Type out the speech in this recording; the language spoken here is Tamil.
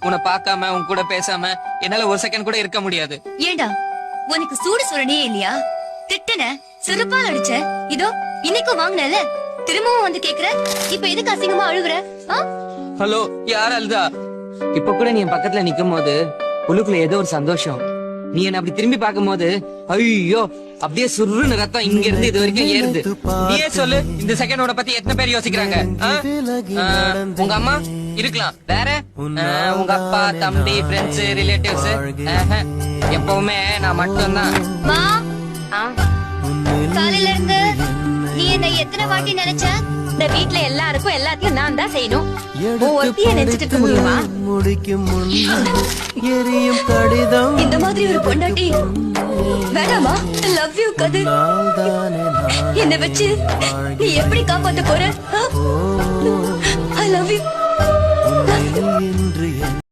உன்னை பார்க்காம உன் கூட பேசாம என்னால ஒரு செகண்ட் கூட இருக்க முடியாது. ஏண்டா உனக்கு சூடு சுரணியே இல்லையா? திட்டன செருப்பால் அடிச்ச, இதோ இன்னைக்கும் வாங்கினல, திரும்பவும் வந்து கேக்குற. இப்ப எதுக்கு அசிங்கமா அழுகுற? ஹலோ, யார் அழுதா? இப்ப கூட நீ என் பக்கத்துல நிக்கும் போது உள்ளுக்குள்ள ஏதோ ஒரு சந்தோஷம். நீ என்ன அப்படி திரும்பி பார்க்கும் போது ஐயோ அப்படியே சுருன்னு ரத்தம் இங்க இருந்து இது வரைக்கும் ஏறுது. நீயே சொல்லு, இந்த செகண்டோட பத்தி எத்தனை பேர் யோசிக்கிறாங்க? உங்க அம்மா இருக்கலாம், வேற உங்க அப்பா, தம்பி, ஃப்ரெண்ட்ஸ், ரிலேட்டிவ்ஸ். எப்பவுமே நான் மட்டும்தான். காலையில இருந்து நீ என்ன எத்தனை வாட்டி நினைச்ச? இந்த வீட்ல எல்லாருக்கும் எல்லாத்தையும் நான் தான் செய்யணும். ஒருத்திய நினைச்சிட்டு இருக்க முடியுமா? இந்த மாதிரி ஒரு பொண்டாட்டி வேணாமா? லவ் யூ கது. என்ன வச்சு நீ எப்படி காப்பாத்த போற? I love you.